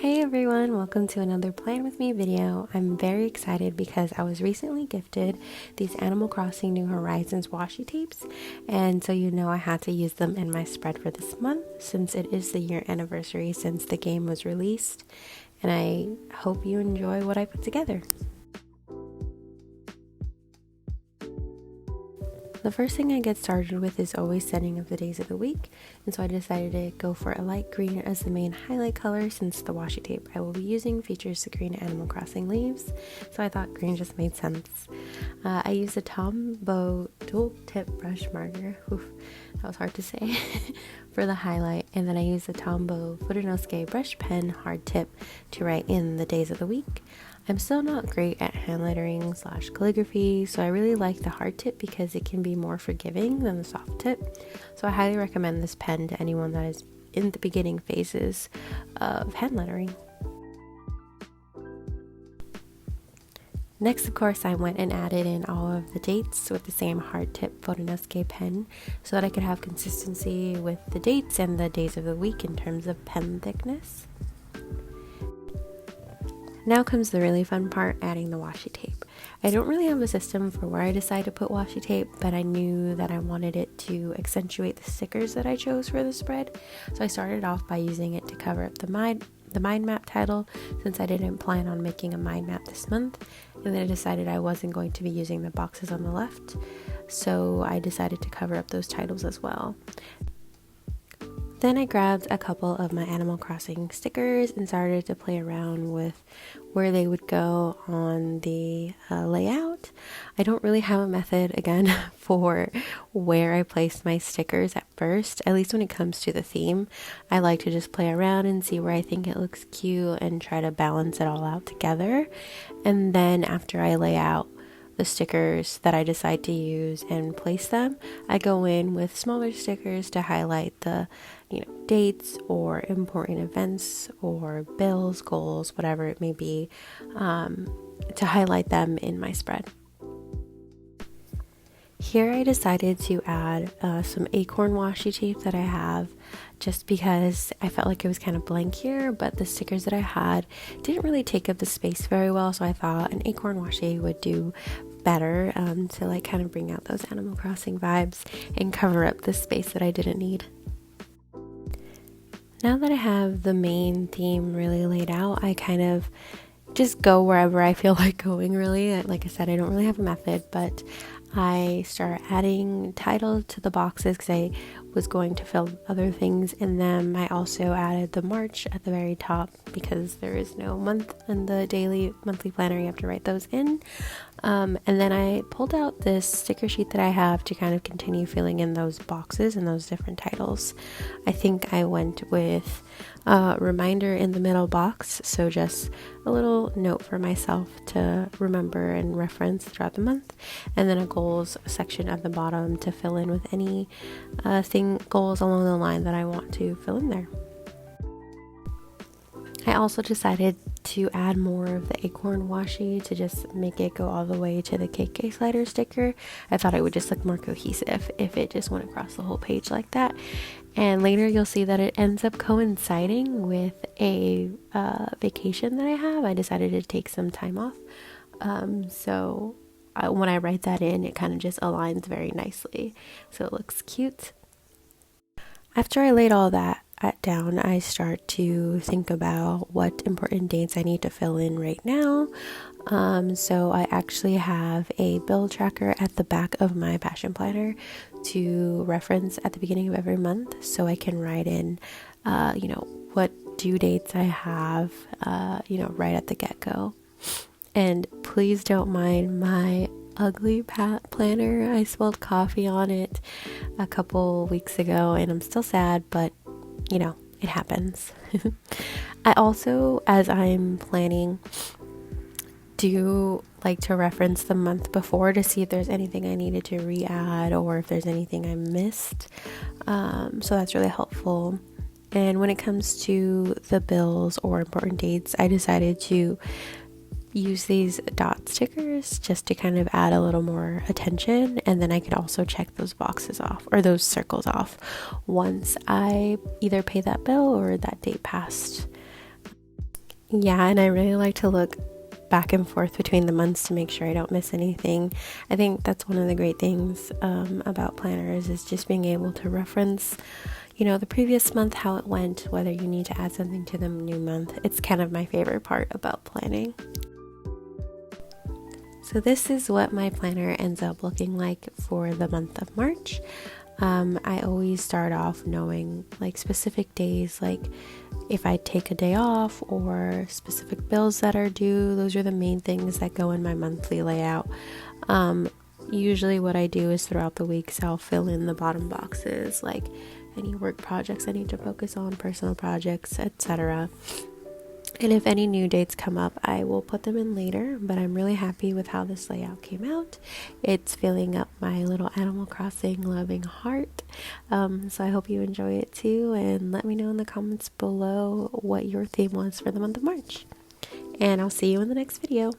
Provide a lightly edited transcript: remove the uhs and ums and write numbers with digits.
Hey everyone, welcome to another Plan With Me video. I'm very excited because I was recently gifted these Animal Crossing New Horizons washi tapes, and so I had to use them in my spread for this month since it is the year anniversary since the game was released, and I hope you enjoy what I put together. The first thing I get started with is always setting up the days of the week, and so I decided to go for a light green as the main highlight color since the washi tape I will be using features the green Animal Crossing leaves, so I thought green just made sense. I used a Tombow dual tip brush marker, that was hard to say, for the highlight, and then I used the Tombow Fudenosuke brush pen hard tip to write in the days of the week. I'm still not great at hand lettering / calligraphy, so I really like the hard tip because it can be more forgiving than the soft tip. So I highly recommend this pen to anyone that is in the beginning phases of hand lettering. Next, of course, I went and added in all of the dates with the same hard tip Fudenosuke pen so that I could have consistency with the dates and the days of the week in terms of pen thickness. Now comes the really fun part, adding the washi tape. I don't really have a system for where I decide to put washi tape, but I knew that I wanted it to accentuate the stickers that I chose for the spread, so I started off by using it to cover up the mind map title since I didn't plan on making a mind map this month, and then I decided I wasn't going to be using the boxes on the left, so I decided to cover up those titles as well. Then I grabbed a couple of my Animal Crossing stickers and started to play around with where they would go on the layout. I don't really have a method, again, for where I place my stickers at first, at least when it comes to the theme. I like to just play around and see where I think it looks cute and try to balance it all out together. And then after I lay out the stickers that I decide to use and place them, I go in with smaller stickers to highlight the dates or important events or bills, goals, whatever it may be, to highlight them in my spread. Here I decided to add some acorn washi tape that I have just because I felt like it was kind of blank here, but the stickers that I had didn't really take up the space very well, so I thought an acorn washi would do better to kind of bring out those Animal Crossing vibes and cover up the space that I didn't need. Now that I have the main theme really laid out, I kind of just go wherever I feel like going, really. Like I said, I don't really have a method, but I start adding titles to the boxes because I was going to fill other things in them. I also added the March at the very top because there is no month in the monthly planner. You have to write those in. And then I pulled out this sticker sheet that I have to kind of continue filling in those boxes and those different titles. I think I went with a reminder in the middle box, so just a little note for myself to remember and reference throughout the month, and then a goals section at the bottom to fill in with any goals along the line that I want to fill in there. I also decided to add more of the acorn washi to just make it go all the way to the KK slider sticker. I thought it would just look more cohesive if it just went across the whole page like that. And later you'll see that it ends up coinciding with a vacation that I have. I decided to take some time off. When I write that in, it kind of just aligns very nicely. So it looks cute. After I laid all that down, I start to think about what important dates I need to fill in right now. So I actually have a bill tracker at the back of my passion planner to reference at the beginning of every month, so I can write in, what due dates I have, right at the get-go. And please don't mind my ugly planner. I spilled coffee on it a couple weeks ago and I'm still sad, but it happens. I also, as I'm planning, do like to reference the month before to see if there's anything I needed to re-add or if there's anything I missed. So that's really helpful. And when it comes to the bills or important dates, I decided to use these dot stickers just to kind of add a little more attention, and then I could also check those boxes off or those circles off once I either pay that bill or that date passed. Yeah, and I really like to look back and forth between the months to make sure I don't miss anything. I think that's one of the great things about planners is just being able to reference, the previous month, how it went, whether you need to add something to the new month. It's kind of my favorite part about planning. So this is what my planner ends up looking like for the month of March. I always start off knowing like specific days, like if I take a day off or specific bills that are due. Those are the main things that go in my monthly layout. Usually what I do is throughout the weeks I'll fill in the bottom boxes, like any work projects I need to focus on, personal projects, etc. And if any new dates come up, I will put them in later, but I'm really happy with how this layout came out. It's filling up my little Animal Crossing loving heart. So I hope you enjoy it too, and let me know in the comments below what your theme was for the month of March. And I'll see you in the next video.